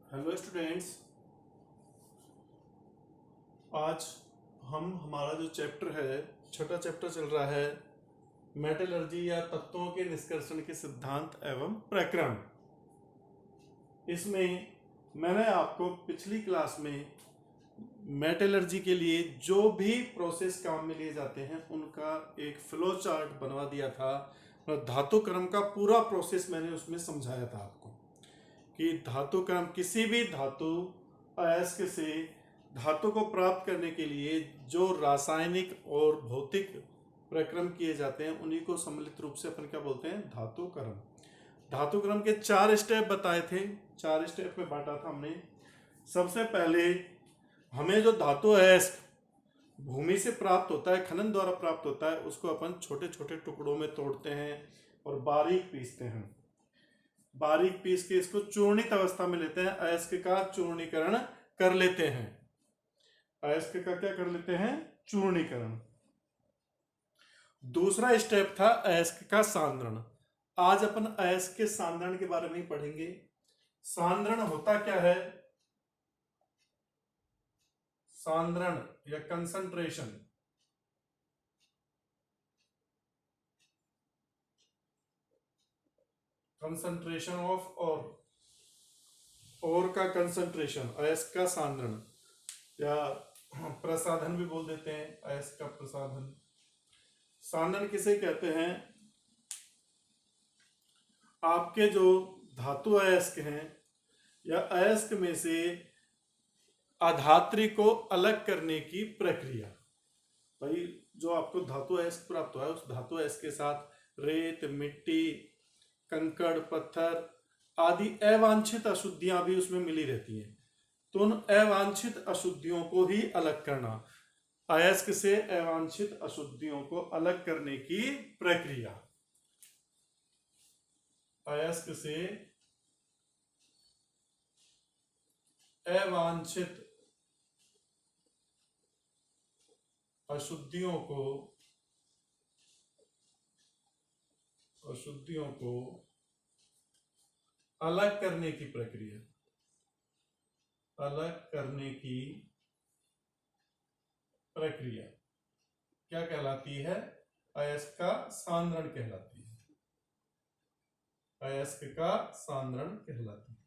Hello students. आज हमारा जो चैप्टर है, छठा चैप्टर चल रहा है, मेटलर्जी या तत्वों के निष्कर्षण के सिद्धांत एवं प्रक्रम। इसमें मैंने आपको पिछली क्लास में मेटलर्जी के लिए जो भी प्रोसेस काम में लिए जाते हैं उनका एक फ्लो चार्ट बनवा दिया था। और धातु क्रम का पूरा प्रोसेस मैंने उसमें समझाया था आपको कि धातु क्रम किसी भी धातु अयस्क से धातु को प्राप्त करने के लिए जो रासायनिक और भौतिक प्रक्रम किए जाते हैं उन्हीं को सम्मिलित रूप से अपन क्या बोलते हैं, धातु क्रम। धातु क्रम के 4 स्टेप बताए थे, 4 स्टेप में बांटा था हमने। सबसे पहले हमें जो धातु अयस्क भूमि से प्राप्त होता है, खनन द्वारा प्राप्त होता है, उसको अपन छोटे छोटे टुकड़ों में तोड़ते हैं और बारीक पीसते हैं। बारीक पीस के इसको चूर्णित अवस्था में लेते हैं, अयस्क का चूर्णीकरण कर लेते हैं। अयस्क का क्या कर लेते हैं, चूर्णीकरण। दूसरा स्टेप था अयस्क का सांद्रण। आज अपन अयस्क के सांद्रण के बारे में ही पढ़ेंगे। सांद्रण होता क्या है, सांद्रण या कंसंट्रेशन। कंसंट्रेशन ऑफ और का कंसंट्रेशन, अयस्क का सांद्रण या प्रसाधन भी बोल देते हैं, अयस्क का प्रसाधन। सांद्रण किसे कहते हैं, आपके जो धातु अयस्क हैं या अयस्क में से अधात्री को अलग करने की प्रक्रिया। भाई जो आपको धातु अयस्क प्राप्त हुआ है उस धातु अयस्क के साथ रेत, मिट्टी, कंकड़, पत्थर आदि अवांछित अशुद्धियां भी उसमें मिली रहती हैं। तो उन अवांछित अशुद्धियों को ही अलग करना, अयस्क से अवांछित अशुद्धियों को अलग करने की प्रक्रिया। अयस्क से अवांछित अशुद्धियों को अलग करने की प्रक्रिया, अलग करने की प्रक्रिया क्या कहलाती है, अयस्क का सांद्रण कहलाती है। अयस्क का सांद्रण कहलाती है।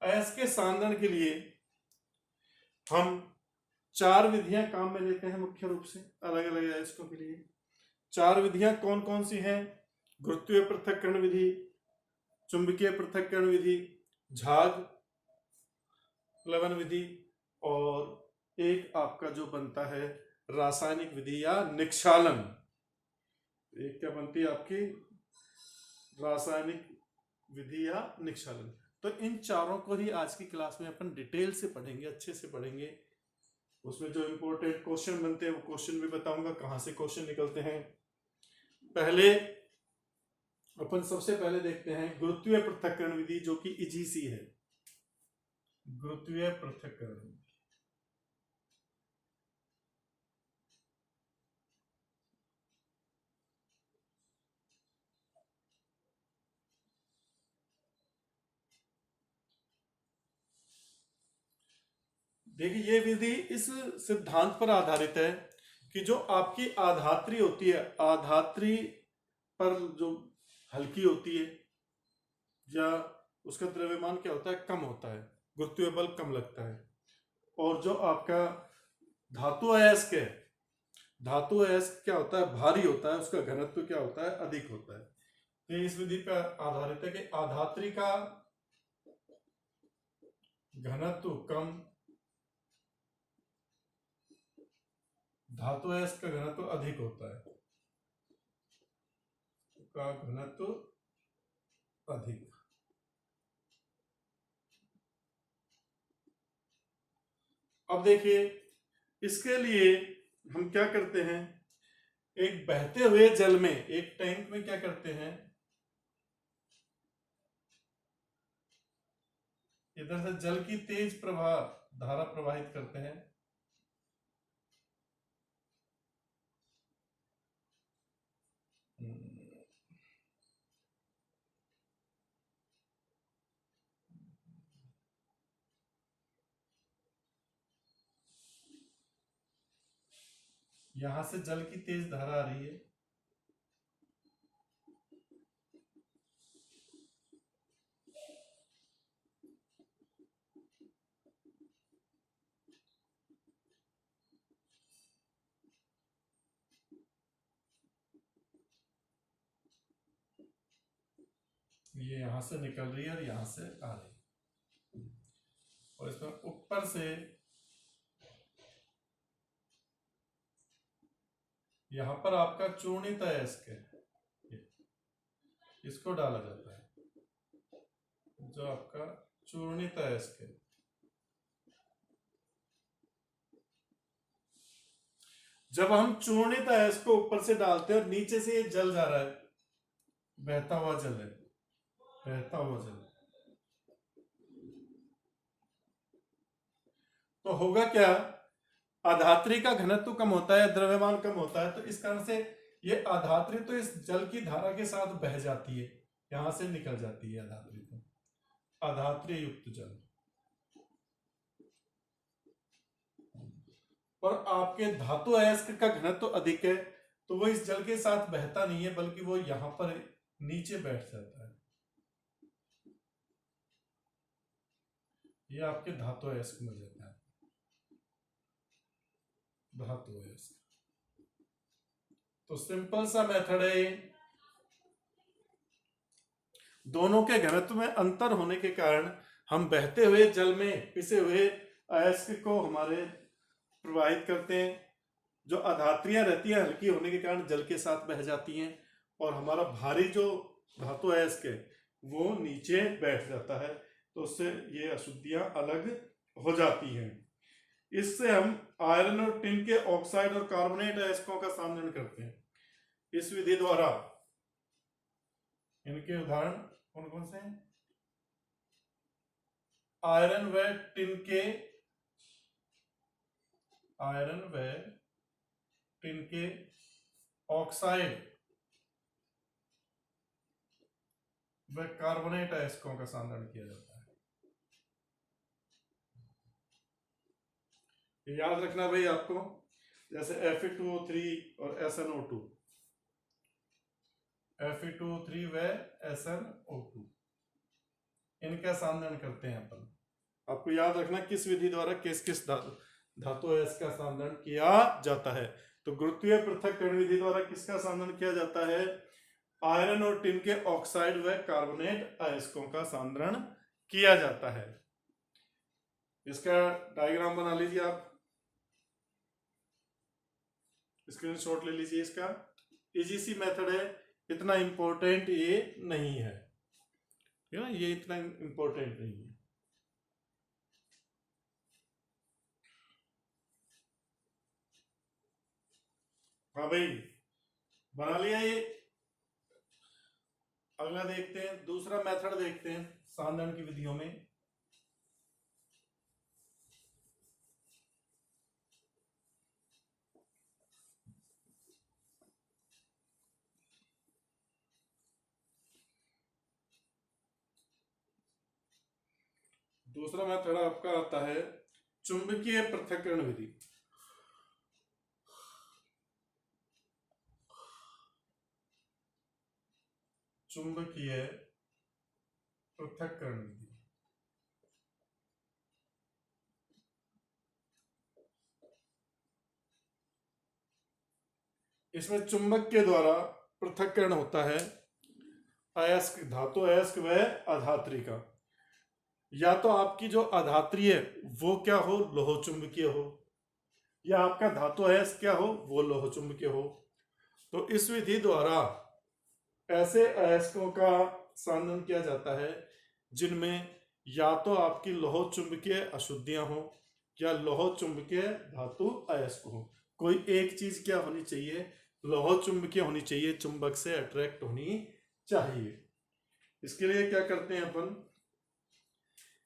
अयस्क के सांद्रण के लिए हम 4 विधियां काम में लेते हैं मुख्य रूप से अलग अलग अयस्कों के लिए। 4 विधियां कौन कौन सी हैं, गुरुत्वीय पृथक्करण विधि, चुंबकीय पृथक्करण विधि, झाग प्लवन विधि, और एक आपका जो बनता है रासायनिक विधि या निक्षालन। एक क्या बनती है आपकी, रासायनिक विधि या निक्षालन। तो इन चारों को ही आज की क्लास में अपन डिटेल से पढ़ेंगे, अच्छे से पढ़ेंगे। उसमें जो इंपॉर्टेंट क्वेश्चन बनते हैं वो क्वेश्चन भी बताऊंगा, कहां से क्वेश्चन निकलते हैं। पहले अपन सबसे पहले देखते हैं गुरुत्वीय पृथक्करण विधि, जो कि इजीसी है। गुरुत्वीय पृथक्करण, देखिए ये विधि इस सिद्धांत पर आधारित है कि जो आपकी आधात्री होती है, आधात्री पर जो हल्की होती है या उसका द्रव्यमान क्या होता है, कम होता है, गुरुत्वीय बल कम लगता है। और जो आपका धातु अयस्क है, धातु अयस्क क्या होता है, भारी होता है, उसका घनत्व क्या होता है, अधिक होता है। तो इस विधि पर आधारित है कि आधात्री का घनत्व कम, धातु अयस्क का घनत्व अधिक होता है, का घनत्व अधिक। अब देखिए इसके लिए हम क्या करते हैं, एक बहते हुए जल में, एक टैंक में क्या करते हैं, इधर से जल की तेज प्रवाह धारा प्रवाहित करते हैं, यहां से जल की तेज धारा आ रही है, ये यहां से निकल रही है और यहां से आ रही है, और इसमें ऊपर से यहां पर आपका चूर्णित अयस्क है, इसको डाला जाता है, जो आपका चूर्णित अयस्क है। जब हम चूर्णित अयस्क को ऊपर से डालते हैं और नीचे से ये जल जा रहा है, बहता हुआ जल है, बहता हुआ जल, तो होगा क्या, अधात्री का घनत्व कम होता है, द्रव्यमान कम होता है, तो इस कारण से ये अधात्री तो इस जल की धारा के साथ बह जाती है, यहां से निकल जाती है अधात्री, तो अधात्री युक्त जल। और आपके धातु अयस्क का घनत्व अधिक है, तो वो इस जल के साथ बहता नहीं है, बल्कि वो यहां पर नीचे बैठ जाता है। ये आपके धातु अयस्क में जाता है, धातु अयस्क। तो सिंपल सा मेथड है ये। दोनों के घनत्व में अंतर होने के कारण हम बहते हुए जल में पिसे हुए अयस्क को हमारे प्रवाहित करते हैं, जो अधात्रियां रहती हैं हल्की होने के कारण जल के साथ बह जाती हैं, और हमारा भारी जो धातु अयस्क है वो नीचे बैठ जाता है, तो उससे ये अशुद्धियां अलग हो जाती हैं। इससे हम आयरन और टिन के ऑक्साइड और कार्बोनेट अयस्कों का सामना करते हैं इस विधि द्वारा। इनके उदाहरण कौन कौन से हैं? आयरन व टिन के, आयरन व टिन के ऑक्साइड व कार्बोनेट अयस्कों का सामना किया जाता है। याद रखना भाई आपको, जैसे Fe2O3 और SnO2, Fe2O3 व SnO2, इनका सामना करते हैं अपन। आपको याद रखना किस विधि द्वारा किस किस धातु अयस्क का सामना किया जाता है। तो गुरुत्वीय पृथक्करण विधि द्वारा किसका सामना किया जाता है? आयरन और टिन के ऑक्साइड व कार्बोनेट अयस्कों का सामना किया जाता है। इसका डायग्राम बना लीजिए आप, स्क्रीनशॉट ले लीजिए इसका। इजी सी मेथड है, इतना इंपॉर्टेंट ये नहीं है, ठीक है ना, ये इतना इंपॉर्टेंट नहीं है। हाँ भाई, बना लिया ये। अगला देखते हैं, दूसरा मेथड देखते हैं सांद्रण की विधियों में। दूसरा मेथड आपका आता है चुंबकीय पृथक्करण विधि। चुंबकीय पृथक्करण विधि, इसमें चुंबक के द्वारा पृथक्करण होता है अयस्क, धातु अयस्क व अधात्री का। या तो आपकी जो अधात्री है वो क्या हो, लोह चुंबकीय हो, या आपका धातु अयस्क क्या हो, वो लोह चुंबकीय हो। तो इस विधि द्वारा ऐसे अयस्कों का सांद्रण किया जाता है जिनमें या तो आपकी लोह चुंबकीय अशुद्धियां हो या लोह चुंबकीय धातु अयस्क हो। कोई एक चीज क्या होनी चाहिए, लोह चुंबकीय होनी चाहिए, चुंबक से अट्रैक्ट होनी चाहिए। इसके लिए क्या करते हैं अपन,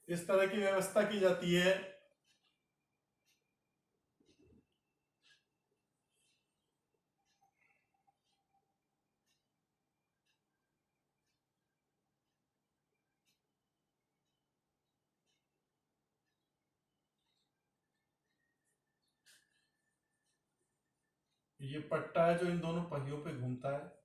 इस तरह की व्यवस्था की जाती है। ये पट्टा है जो इन दोनों पहियों पे घूमता है।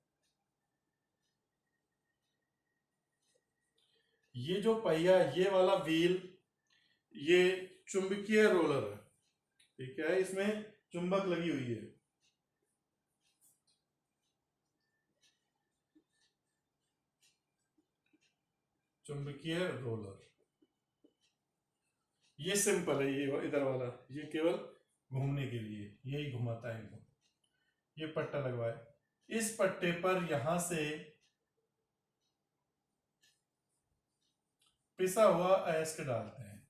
ये जो पहिया, ये वाला व्हील, ये चुंबकीय रोलर है। ठीक है, इसमें चुंबक लगी हुई है। चुंबकीय रोलर, ये सिंपल है। ये इधर वाला, ये केवल घूमने के लिए यही घुमाता है इनको। ये पट्टा लगवाए, इस पट्टे पर यहां से पिसा हुआ अयस्क डालते हैं,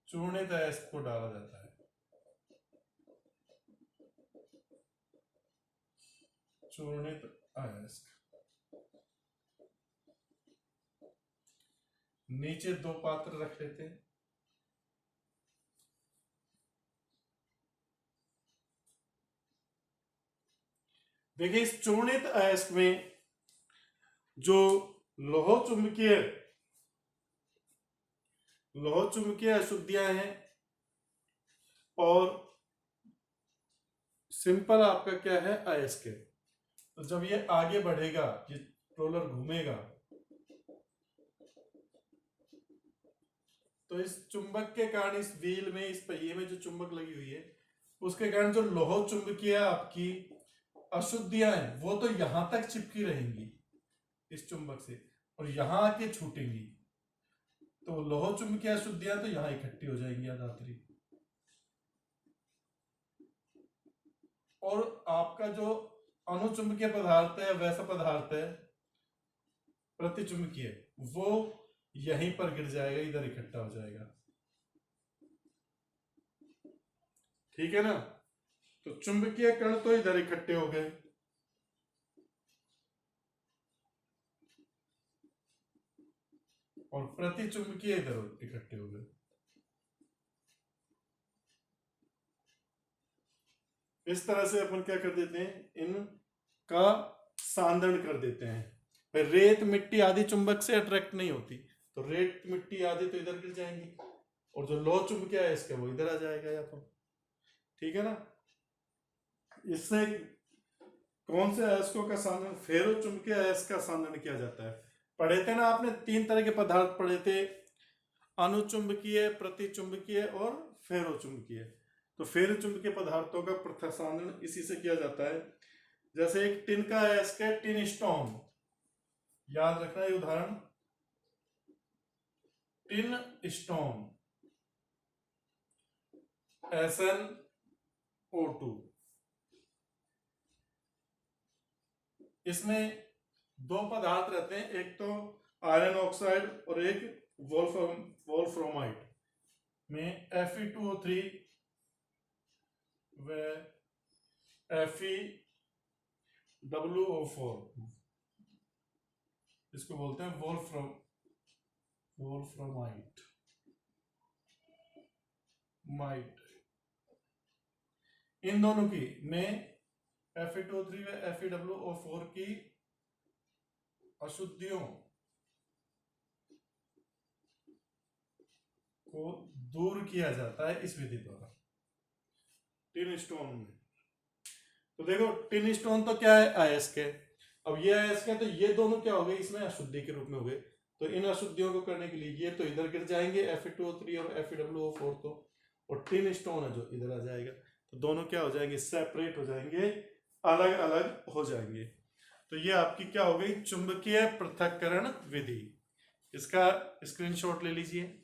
चूर्णित अयस्क को डाला जाता है। चूर्णित अयस्क, नीचे दो पात्र रख लेते हैं। देखिए, इस चूर्णित अयस्क में जो लोह चुंबकीय अशुद्धियां हैं और सिंपल आपका क्या है, अयस्क है। तो जब ये आगे बढ़ेगा, ये रोलर घूमेगा, तो इस चुंबक के कारण, इस व्हील में, इस पहिए में जो चुंबक लगी हुई है, उसके कारण जो लोह चुंबकीय आपकी अशुद्धियां हैं वो तो यहां तक चिपकी रहेंगी इस चुंबक से, और यहां आके छूटेंगी। तो लोह चुंबकीय अशुद्धियां तो यहां इकट्ठी हो जाएंगी आधात्री, और आपका जो अनुचुंबकीय पदार्थ है, वैसा पदार्थ है प्रतिचुंबकीय, वो यहीं पर गिर जाएगा, इधर इकट्ठा हो जाएगा। ठीक है ना। तो चुंबकीय कण तो इधर इकट्ठे हो गए, और प्रतिचुंबकीय इधर इकट्ठे हो गए। इस तरह से अपन क्या कर देते हैं, इनका सांद्रण कर देते हैं। रेत मिट्टी आदि चुंबक से अट्रैक्ट नहीं होती, तो रेत मिट्टी आदि तो इधर गिर जाएंगी, और जो लोह चुंबकीय है इसका वो इधर आ जाएगा या तो। ठीक है ना। इससे कौन से अयस्कों का सांद्रण, फेरो चुंबकीय अयस्क का सांद्रण किया जाता है। पढ़े थे ना आपने, 3 तरह के पदार्थ पढ़े थे, अनुचुंबकीय, प्रतिचुंबकीय और फेरो चुंबकीय। तो फेरो चुंबकीय पदार्थों का पृथक सांद्रण इसी से किया जाता है। जैसे एक टिन का अयस्क है, टिन स्टोन, याद रखना ये उदाहरण, टिन स्टोन SnO2। इसमें 2 पदार्थ रहते हैं, एक तो आयरन ऑक्साइड और एक वोल्फ्रोमाइड में Fe2O3 व FeWO4, इसको बोलते हैं वोल्फ्रोमाइड माइट। इन दोनों की में Fe2O3 व FeWO4 की अशुद्धियों को दूर किया जाता है इस विधि द्वारा, टिन स्टोन में। तो देखो, टिन स्टोन तो क्या है, अयस्क है। अब ये अयस्क है, तो ये दोनों क्या हो गए, इसमें अशुद्धि के रूप में हो गए। तो इन अशुद्धियों को करने के लिए ये तो इधर गिर जाएंगे, Fe2O3 और FeWO4 तो, और टिन स्टोन है जो इधर आ जाएगा। तो दोनों क्या हो जाएंगे, सेपरेट हो जाएंगे, अलग अलग हो जाएंगे। तो ये आपकी क्या हो गई, चुंबकीय पृथक्करण विधि। इसका स्क्रीनशॉट ले लीजिए।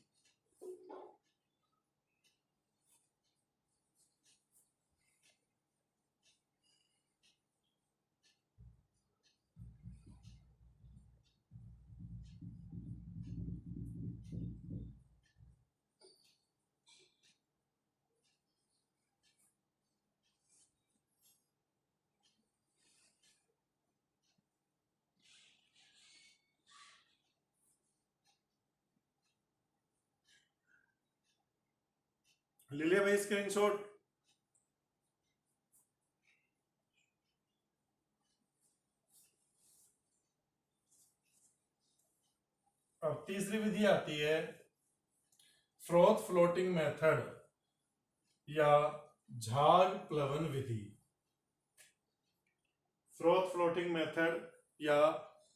ले लिया भाई स्क्रीनशॉट। अब तीसरी विधि आती है फ्रोथ फ्लोटिंग मेथड, या झाग प्लवन विधि, फ्रोथ फ्लोटिंग मेथड या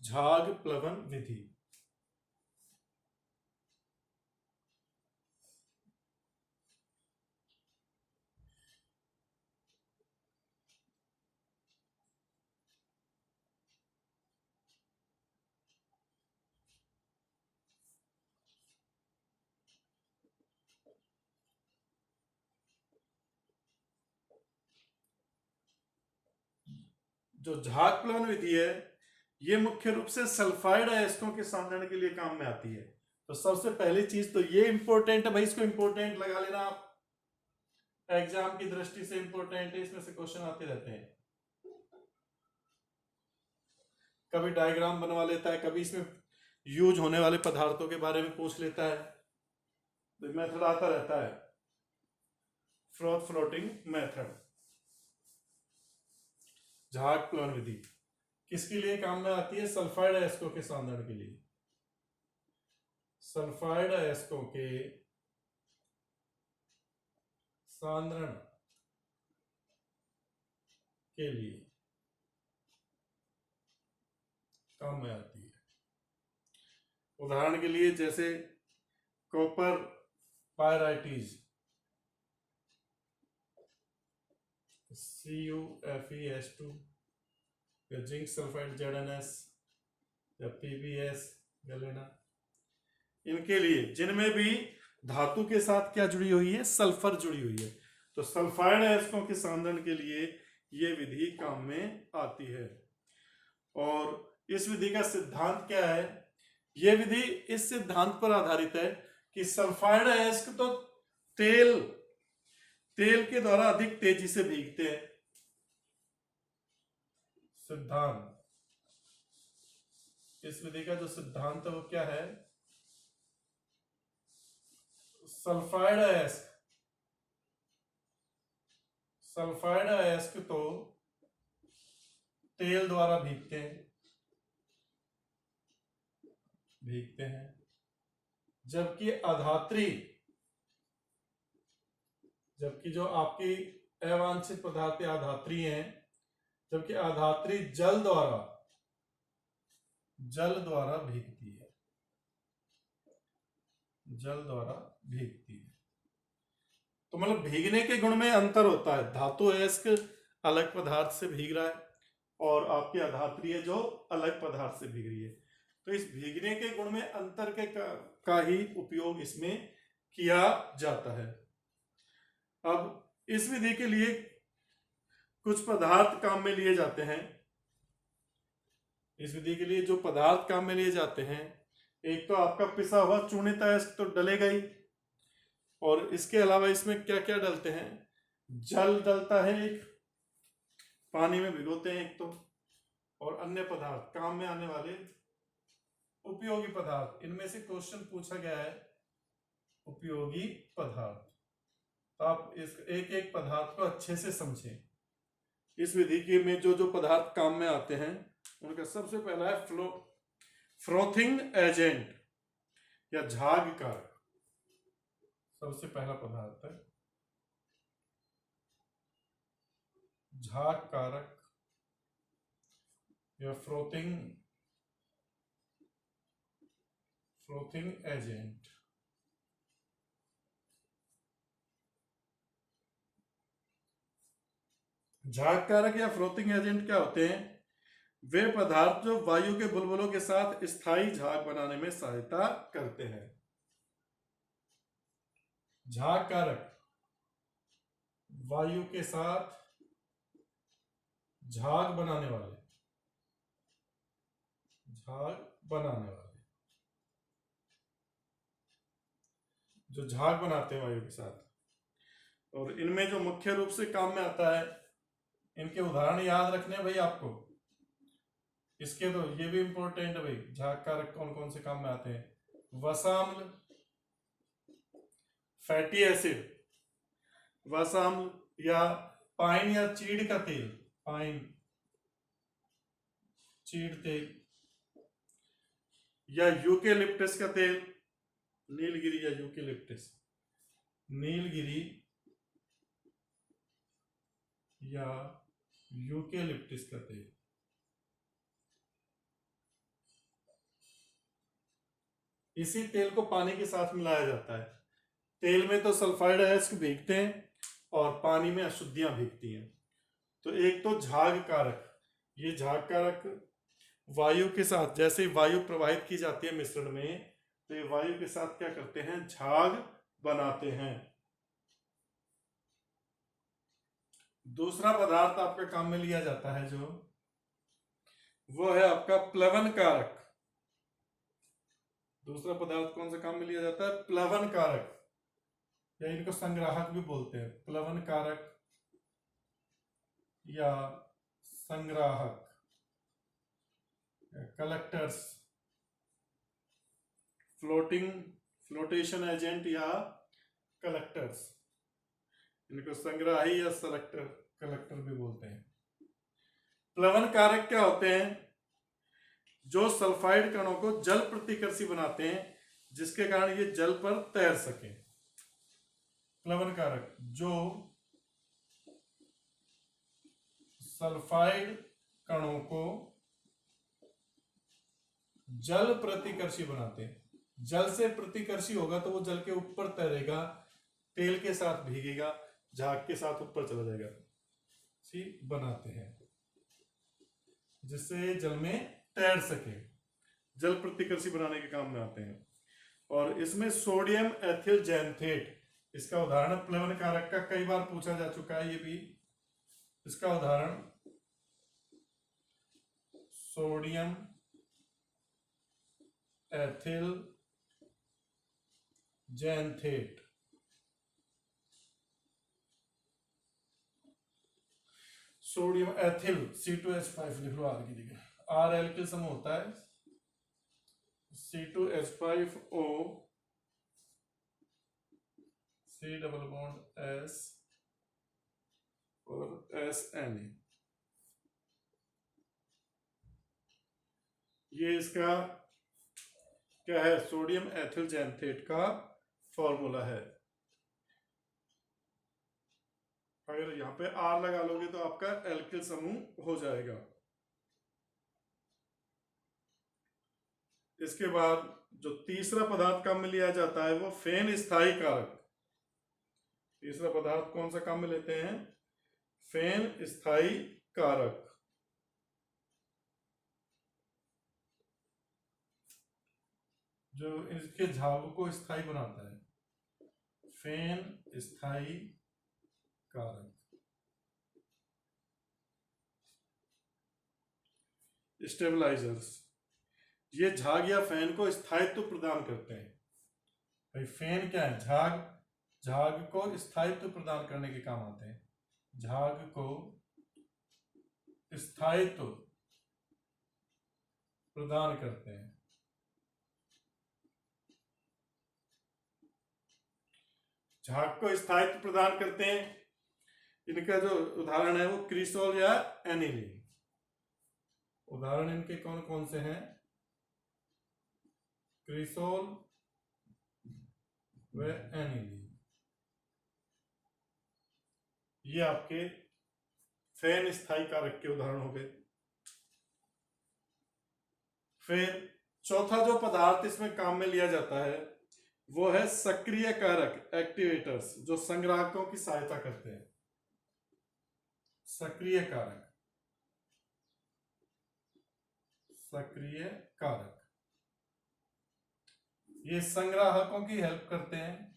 झाग प्लवन विधि। जो झाग प्लवन विधि है ये मुख्य रूप से सल्फाइड अयस्कों के संधारण के लिए काम में आती है। तो सबसे पहली चीज तो ये इंपॉर्टेंट है भाई, इसको इंपॉर्टेंट लगा लेना आप, एग्जाम की दृष्टि से इंपॉर्टेंट है, इसमें से क्वेश्चन आते रहते हैं। कभी डायग्राम बनवा लेता है, कभी इसमें यूज होने वाले पदार्थों के बारे में पूछ लेता है, तो मेथड आता रहता है फ्रोथ फ्लोटिंग मेथड, झाग प्लवन विधि। किसके लिए काम में आती है? सल्फाइड अयस्कों के सांद्रण के लिए, सल्फाइड अयस्कों के सांद्रण के लिए काम में आती है। उदाहरण के लिए जैसे कॉपर पायराइटीज CuFeS2 या जिंक सल्फाइड ZnS या PbS गैलेना, इनके लिए जिनमें भी धातु के साथ क्या जुड़ी हुई है? सल्फर जुड़ी हुई है। तो सल्फाइड अयस्कों के सांद्रण के लिए यह विधि काम में आती है। और इस विधि का सिद्धांत क्या है? यह विधि इस सिद्धांत पर आधारित है कि सल्फाइड अयस्क तो तेल के द्वारा अधिक तेजी से भीगते हैं। सिद्धांत, इस विधि का जो सिद्धांत है वो क्या है? सल्फाइड अयस्क तो तेल द्वारा भीगते हैं, जबकि जो आपकी अवांछित पदार्थ आधात्री हैं, जबकि आधात्री जल द्वारा भीगती है, तो मतलब भीगने के गुण में अंतर होता है। धातु अयस्क अलग पदार्थ से भीग रहा है और आपकी आधात्री है जो अलग पदार्थ से भीग रही है, तो इस भीगने के गुण में अंतर के का ही उपयोग इसमें किया जाता है। अब इस विधि के लिए कुछ पदार्थ काम में लिए जाते हैं। इस विधि के लिए जो पदार्थ काम में लिए जाते हैं, एक तो आपका पिसा हुआ चूर्णित अयस्क तो डलेगा ही, और इसके अलावा इसमें क्या क्या डलते हैं? जल डलता है एक, पानी में भिगोते हैं एक तो, और अन्य पदार्थ काम में आने वाले उपयोगी पदार्थ। इनमें से क्वेश्चन पूछा गया है उपयोगी पदार्थ, तो आप इस एक एक पदार्थ को अच्छे से समझें। इस विधि के में जो पदार्थ काम में आते हैं उनका सबसे पहला है फ्रोथिंग एजेंट या झाग कारक। सबसे पहला पदार्थ है झाग कारक या फ्रोथिंग एजेंट। झाग कारक या फ्रोथिंग एजेंट क्या होते हैं? वे पदार्थ जो वायु के बुलबुलों के साथ स्थायी झाग बनाने में सहायता करते हैं। झाग कारक वायु के साथ झाग बनाने वाले जो झाग बनाते हैं वायु के साथ, और इनमें जो मुख्य रूप से काम में आता है, इनके उदाहरण याद रखने भाई आपको। इसके तो ये भी इंपॉर्टेंट है भाई, झाग कारक कौन कौन से काम में आते हैं? वसाम्ल, फैटी एसिड, वसाम्ल या पाइन या चीड़ का तेल, चीड़ तेल, या यूकेलिप्टस का तेल, नीलगिरी या यूकेलिप्टस, नीलगिरी या यूकेलिप्टिस का तेल। इसी तेल को पानी के साथ मिलाया जाता है। तेल में तो सल्फाइड अयस्क भीगते हैं और पानी में अशुद्धियां भीगती हैं। तो एक तो झाग कारक, ये झाग कारक वायु के साथ, जैसे वायु प्रवाहित की जाती है मिश्रण में, तो ये वायु के साथ क्या करते हैं, झाग बनाते हैं। दूसरा पदार्थ आपका काम में लिया जाता है जो, वो है आपका प्लवन कारक। दूसरा पदार्थ कौन सा काम में लिया जाता है, प्लवन कारक, या इनको संग्राहक भी बोलते हैं। प्लवन कारक या संग्राहक, कलेक्टर्स, फ्लोटेशन एजेंट या कलेक्टर्स, इनको संग्राही या सेलेक्टर, कलेक्टर भी बोलते हैं। प्लवन कारक क्या होते हैं, जो सल्फाइड कणों को जल प्रतिकर्षी बनाते हैं, जिसके कारण ये जल पर तैर सके। प्लवन कारक जो सल्फाइड कणों को जल प्रतिकर्षी बनाते हैं। जल से प्रतिकर्षी होगा तो वो जल के ऊपर तैरेगा, तेल के साथ भीगेगा, झाग के साथ ऊपर चला जाएगा। सी बनाते हैं जिससे जल में तैर सके, जल प्रतिकर्षी बनाने के काम में आते हैं। और इसमें सोडियम एथिल जैंथेट, इसका उदाहरण प्लवन कारक का कई बार पूछा जा चुका है। ये भी इसका उदाहरण sodium ethyl xanthate. Sodium ethyl C2H5 लिख लो आर की जगह। आर एल्किल समूह होता है, C2H5O, C double bond S और SNA। ये इसका क्या है, सोडियम एथिल जैंथेट का फॉर्मूला है। अगर यहां पे आर लगा लोगे तो आपका एल्किल समूह हो जाएगा। इसके बाद जो तीसरा पदार्थ काम में लिया जाता है वो फेन स्थायी कारक। तीसरा पदार्थ कौन सा काम में लेते हैं, फेन स्थायी कारक। जो इसके झागों को स्थायी बनाता है, फेन स्थायी कारक। स्टेबलाइजर्स, ये झाग या फैन को स्थायित्व प्रदान करते हैं। भाई फैन क्या है, झाग, झाग को स्थायित्व प्रदान करने के काम आते हैं। झाग को स्थायित्व प्रदान करते हैं। झाग को स्थायित्व प्रदान करते हैं, इनका जो उदाहरण है वो क्रिसोल या एनिलीन। उदाहरण इनके कौन कौन से हैं, क्रिसोल व एनिलीन। ये आपके फेन स्थायी कारक के उदाहरण हो गए। फिर चौथा जो पदार्थ इसमें काम में लिया जाता है वो है सक्रिय कारक, एक्टिवेटर्स, जो संग्राहकों की सहायता करते हैं। सक्रिय कारक, सक्रिय कारक, ये संग्राहकों की हेल्प करते हैं।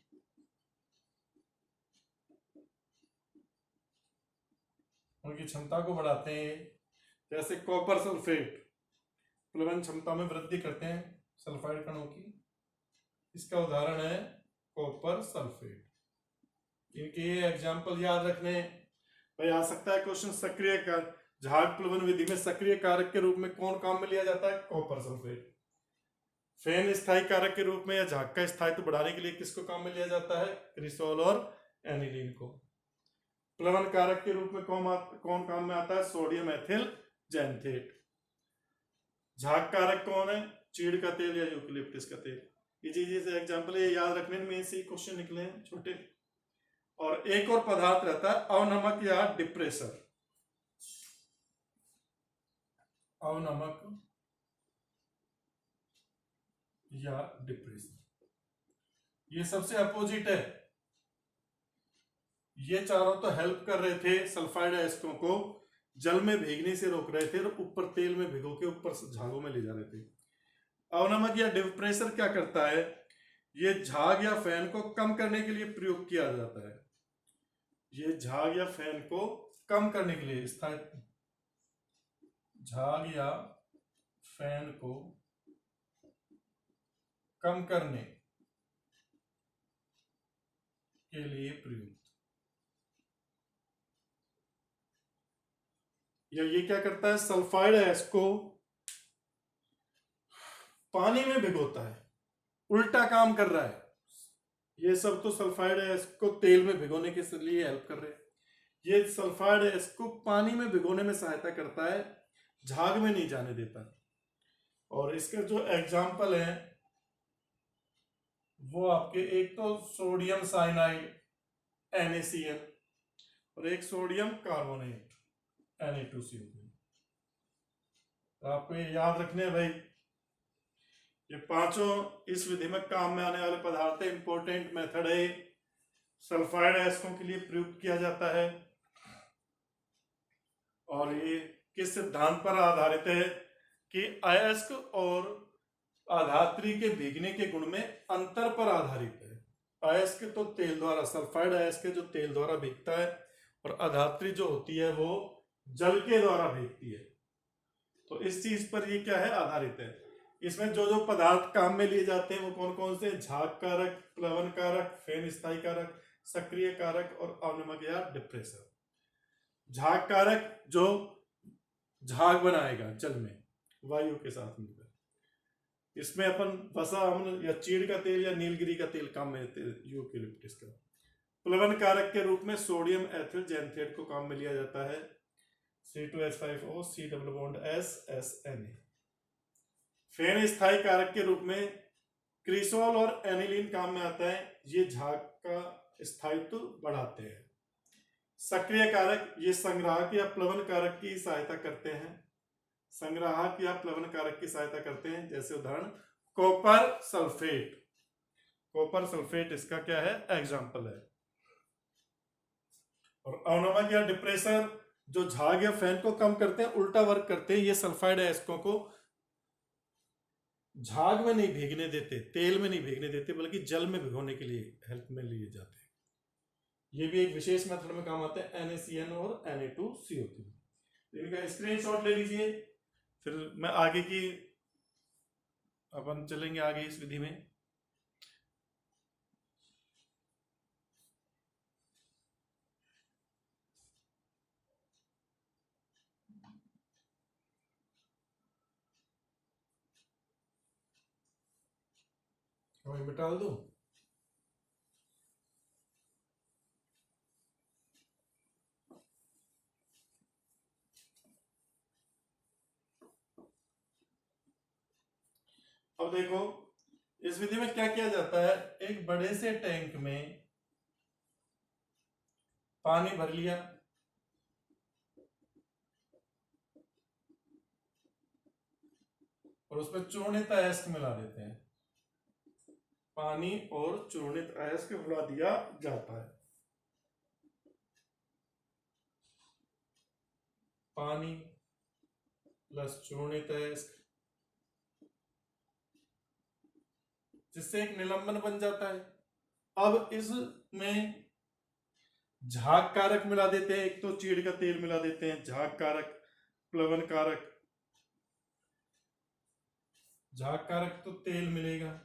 उनकी क्षमता को बढ़ाते हैं। जैसे कॉपर सल्फेट प्लवन क्षमता में वृद्धि करते हैं सल्फाइड कणों की। इसका उदाहरण है कॉपर सल्फेट। इनके ये एग्जाम्पल याद रखने भाई आ सकता है क्वेश्चन। सक्रिय कारक, झाग प्लवन विधि में सक्रिय कारक के रूप में कौन काम में लिया जाता है, कॉपर सल्फेट। फेन स्थायी कारक के रूप में या झाग का स्थायित्व बढ़ाने के लिए किसको काम में लिया जाता है, क्रिसोल और एनिलीन को। प्लवन कारक के रूप में कौन काम में आता है, सोडियम एथिल जैंथेट। झाग कारक कौन है, चीड़ का तेल या यूकेलिप्टिस का तेल। इजी से एग्जांपल ये याद रखने में से क्वेश्चन निकले हैं छोटे। और एक और पदार्थ रहता है अवनमक या डिप्रेसर। अवनमक या डिप्रेसर, ये सबसे अपोजिट है। ये चारों तो हेल्प कर रहे थे सल्फाइड अयस्कों को जल में भीगने से रोक रहे थे और ऊपर तेल में भिगो के ऊपर झागों में ले जा रहे थे। अवनमक या डिप्रेसर क्या करता है, ये झाग या फैन को कम करने के लिए प्रयोग किया जाता है। ये झाग या फैन को कम करने के लिए झाग या फैन को कम करने के लिए प्रयुक्त। या ये क्या करता है, सल्फाइड अयस्क को पानी में भिगोता है, उल्टा काम कर रहा है। ये सब तो सल्फाइड अयस्क को तेल में भिगोने के लिए हेल्प कर रहे हैं, ये सल्फाइड अयस्क को पानी में भिगोने में सहायता करता है, झाग में नहीं जाने देता। और इसके जो एग्जाम्पल है वो आपके एक तो सोडियम साइनाइड NaCl और एक सोडियम कार्बोनेट Na2CO3। तो आपको ये याद रखने हैं भाई, ये पांचों इस विधि में काम में आने वाले पदार्थ है। इंपॉर्टेंट मेथड है, सल्फाइड अयस्कों के लिए प्रयुक्त किया जाता है। और ये किस सिद्धांत पर आधारित है कि अयस्क और आधात्री के भीगने के गुण में अंतर पर आधारित है। अयस्क तो तेल द्वारा, सल्फाइड अयस्क जो तेल द्वारा भीगता है और आधात्री जो होती है वो जल के द्वारा भीगती है। तो इस चीज पर ये क्या है, आधारित है। इसमें जो जो पदार्थ काम में लिए जाते हैं वो कौन कौन से, झाग कारक, प्लवन कारक, फेन स्थायी कारक, सक्रिय कारक और अवनमक या डिप्रेसर। झाग कारक जो झाग बनाएगा जल में वायु के साथ मिलकर, इसमें अपन वसा अम्ल या चीड़ का तेल या नीलगिरी का तेल काम में लेते हैं, यूकेलिप्टस का। प्लवन कारक के रूप में सोडियम एथिल जैंथेट को काम में लिया जाता है, C2H5O C double bond S S Na। फेन स्थायी कारक के रूप में क्रिसोल और एनिलीन काम में आता है, ये झाग का स्थायित्व बढ़ाते हैं। सक्रिय कारक ये संग्राहक या प्लवन कारक की सहायता करते हैं, संग्राहक या प्लवन कारक की सहायता करते हैं। जैसे उदाहरण कॉपर सल्फेट, कॉपर सल्फेट इसका क्या है, एग्जाम्पल है। और अवनमक या डिप्रेसर जो झाग या फैन को कम करते हैं, उल्टा वर्क करते हैं। ये सल्फाइड अयस्कों को झाग में नहीं भीगने देते, तेल में नहीं भीगने देते, बल्कि जल में भिगोने के लिए हेल्प में लिए जाते हैं। ये भी एक विशेष मेथड में काम आते हैं, NaCN और Na2CO3। इनका स्क्रीनशॉट ले लीजिए, फिर मैं आगे की अपन चलेंगे आगे इस विधि में। मिटा दो। अब देखो इस विधि में क्या किया जाता है, एक बड़े से टैंक में पानी भर लिया, और उसमें चूर्णित अयस्क मिला देते हैं। पानी और चूर्णित अयस्क मिला दिया जाता है। पानी प्लस चूर्णित अयस्क, जिससे एक निलंबन बन जाता है। अब इसमें झाग कारक मिला देते हैं, एक तो चीड़ का तेल मिला देते हैं, झाग कारक, प्लवन कारक। झाग कारक तो तेल मिलेगा,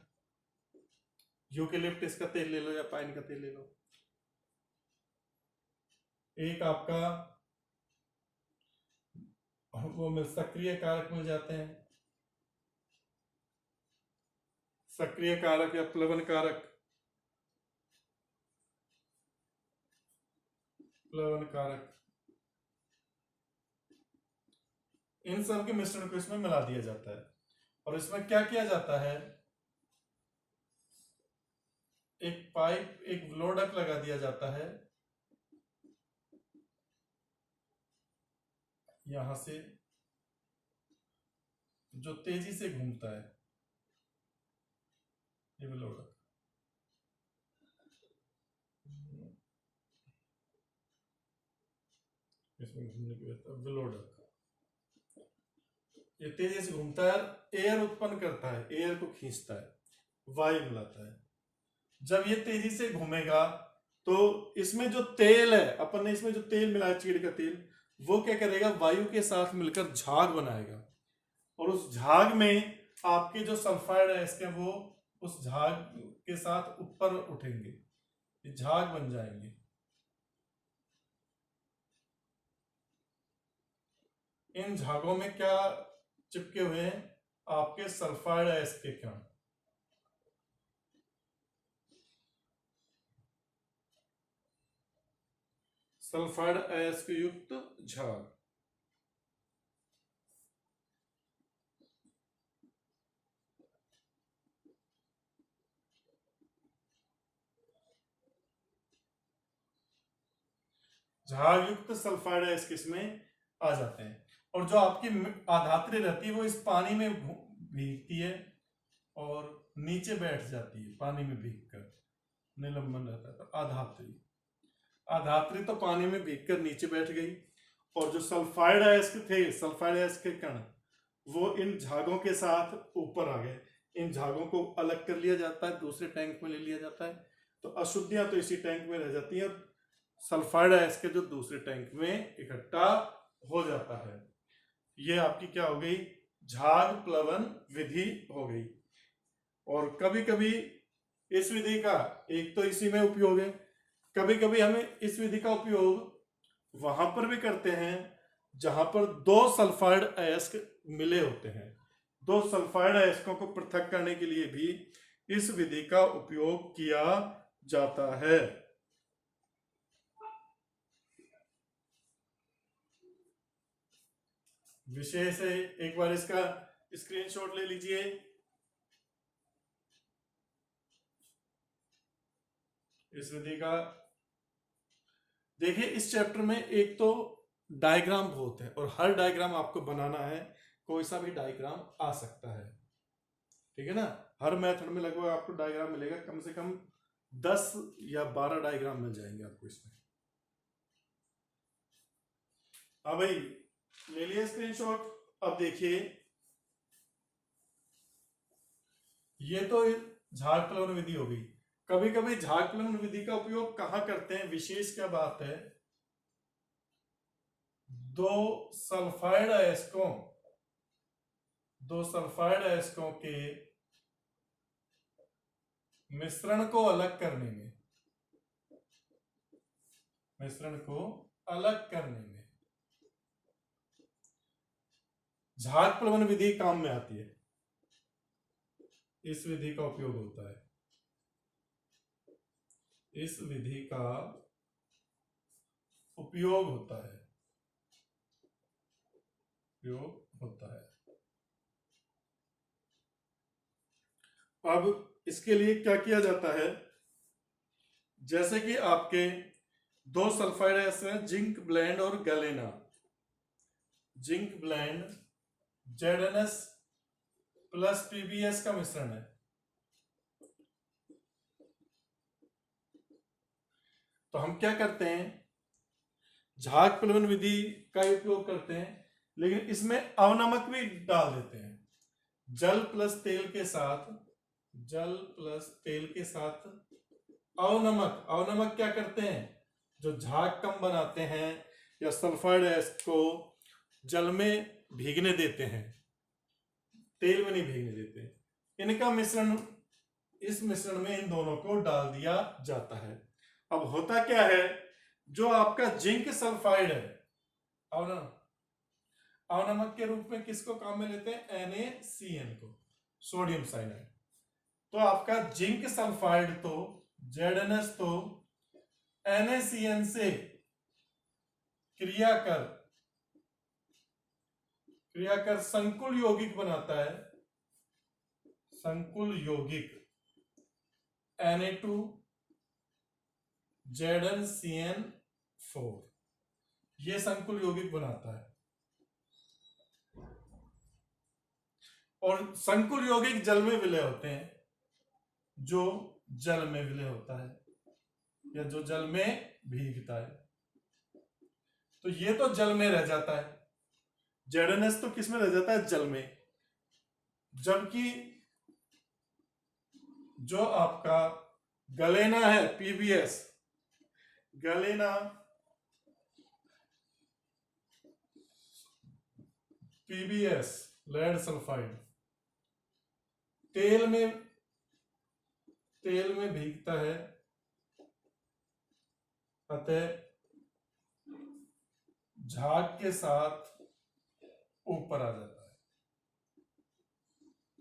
यूकेलिप्टस का तेल ले लो या पाइन का तेल ले लो। एक आपका वो मिल सक्रिय कारक मिल जाते हैं, सक्रिय कारक या प्लवन कारक, प्लवन कारक। इन सब के मिश्रण को इसमें मिला दिया जाता है। और इसमें क्या किया जाता है, एक पाइप, एक ब्लोडक लगा दिया जाता है यहां से, जो तेजी से घूमता है, ये ब्लोडक। इसमें घूमने की व्यवस्था, ब्लोडक ये तेजी से घूमता है, एयर उत्पन्न करता है, एयर को खींचता है, वायु मिलाता है। जब ये तेजी से घूमेगा तो इसमें जो तेल है, अपन ने इसमें जो तेल मिलाया चीड़ का तेल, वो क्या करेगा, वायु के साथ मिलकर झाग बनाएगा, और उस झाग में आपके जो सल्फाइड है इसके, वो उस झाग के साथ ऊपर उठेंगे, ये झाग बन जाएंगे। इन झागों में क्या चिपके हुए हैं, आपके सल्फाइड आयस के कण। सल्फाइड अयस्क युक्त झाग। झाग युक्त सल्फाइड अयस्क इसमें आ जाते हैं, और जो आपकी आधात्री रहती है वो इस पानी में भीगती है और नीचे बैठ जाती है, पानी में भीगकर निलंबन रहता है। तो आधात्री, आधात्री तो पानी में भीगकर नीचे बैठ गई, और जो सल्फाइड अयस्क थे, सल्फाइड अयस्क के कण, वो इन झागों के साथ ऊपर आ गए। इन झागों को अलग कर लिया जाता है, दूसरे टैंक में ले लिया जाता है, तो अशुद्धियां तो इसी टैंक में रह जाती हैं, सल्फाइड अयस्क जो दूसरे टैंक में इकट्ठा हो जाता है। ये आपकी क्या हो गई, झाग प्लवन विधि हो गई। और कभी कभी इस विधि का एक तो इसी में उपयोग है, कभी कभी हमें इस विधि का उपयोग वहां पर भी करते हैं जहां पर दो सल्फाइड अयस्क मिले होते हैं। दो सल्फाइड अयस्कों को पृथक करने के लिए भी इस विधि का उपयोग किया जाता है। विशेष है, एक बार इसका स्क्रीनशॉट ले लीजिए। इस विधि का देखिए, इस चैप्टर में एक तो डायग्राम बहुत है, और हर डायग्राम आपको बनाना है, कोई सा भी डायग्राम आ सकता है, ठीक है ना। हर मेथड में लगभग आपको डायग्राम मिलेगा, कम से कम 10 या 12 डायग्राम मिल जाएंगे आपको इसमें। हाँ भाई, ले लिया स्क्रीनशॉट। अब देखिए, ये तो झाग प्लवन विधि हो गई। कभी कभी झाग प्लवन विधि का उपयोग कहाँ करते हैं, विशेष क्या बात है, दो सल्फाइड अयस्कों, दो सल्फाइड अयस्कों के मिश्रण को अलग करने में, मिश्रण को अलग करने में झाग प्लवन विधि काम में आती है। इस विधि का उपयोग होता है, इस विधि का उपयोग होता है, उपयोग होता है। अब इसके लिए क्या किया जाता है, जैसे कि आपके दो सल्फाइड अयस्क हैं, जिंक ब्लेंड और galena. Zinc blende ZnS plus PbS का मिश्रण है। तो हम क्या करते हैं, झाग प्लवन विधि का उपयोग करते हैं, लेकिन इसमें अवनमक भी डाल देते हैं। जल प्लस तेल के साथ, जल प्लस तेल के साथ अवनमक, अवनमक क्या करते हैं, जो झाग कम बनाते हैं या सल्फाइड अयस्क को जल में भीगने देते हैं, तेल में नहीं भीगने देते। इनका मिश्रण, इस मिश्रण में इन दोनों को डाल दिया जाता है। अब होता क्या है, जो आपका जिंक सल्फाइड है, अवनमक के रूप में किसको काम में लेते हैं, NaCN को, सोडियम साइनाइड। तो आपका जिंक सल्फाइड तो ZnS तो NaCN से क्रिया कर संकुल यौगिक बनाता है, संकुल यौगिक Na2 ZnCN4 ये संकुल यौगिक बनाता है। और संकुल यौगिक जल में विलय होते हैं, जो जल में विलय होता है या जो जल में भीगता है, तो ये तो जल में रह जाता है। ZnS तो किस में रह जाता है? जल में। जबकि जो आपका गलेना है PbS, galena PbS lead sulphide तेल में भीगता है, अतः झाग के साथ ऊपर आ जाता है,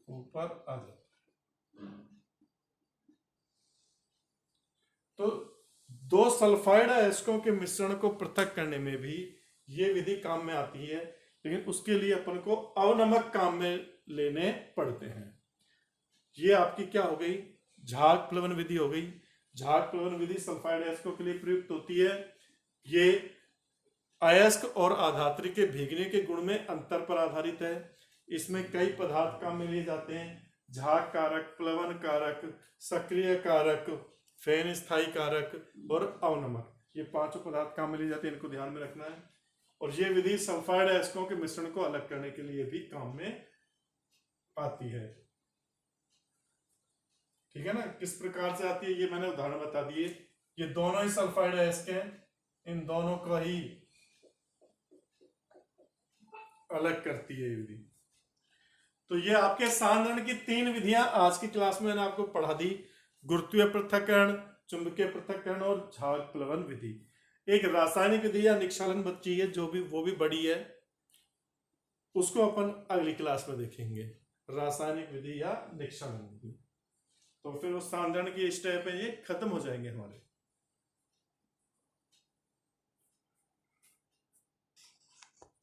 ऊपर आ जाता है। तो दो सल्फाइड अयस्कों के मिश्रण को पृथक करने में भी ये विधि काम में आती है, लेकिन उसके लिए अपन को अवनमक काम में लेने पड़ते हैं। ये आपकी क्या हो गई? झाग प्लवन विधि हो गई। झाग प्लवन विधि सल्फाइड अयस्कों के लिए प्रयुक्त होती है। ये अयस्क और आधात्री के भीगने के गुण में अंतर पर आधारित है। इसमें कई पदार्थ काम में लिए जाते हैं: झाग कारक, प्लवन कारक, सक्रिय कारक, फेन स्थायी कारक और अवनमक। ये पांचों पदार्थ काम में लिए जाते हैं, इनको ध्यान में रखना है। और ये विधि सल्फाइड अयस्कों के मिश्रण को अलग करने के लिए भी काम में आती है। ठीक है ना? किस प्रकार से आती है ये मैंने उदाहरण बता दिए। ये दोनों ही सल्फाइड अयस्क हैं, इन दोनों का ही अलग करती है ये विधि। तो ये आपके सांद्रण की 3 विधियां आज की क्लास में मैंने आपको पढ़ा दी: गुरुत्वीय पृथक्करण, चुंबकीय पृथक्करण और झाग प्लवन विधि। एक रासायनिक विधि या निक्षालन बची है, वो भी बड़ी है, उसको अपन अगली क्लास में देखेंगे, रासायनिक विधि या निक्षालन विधि। तो फिर उस सांद्रण की स्टेप है ये खत्म हो जाएंगे हमारे।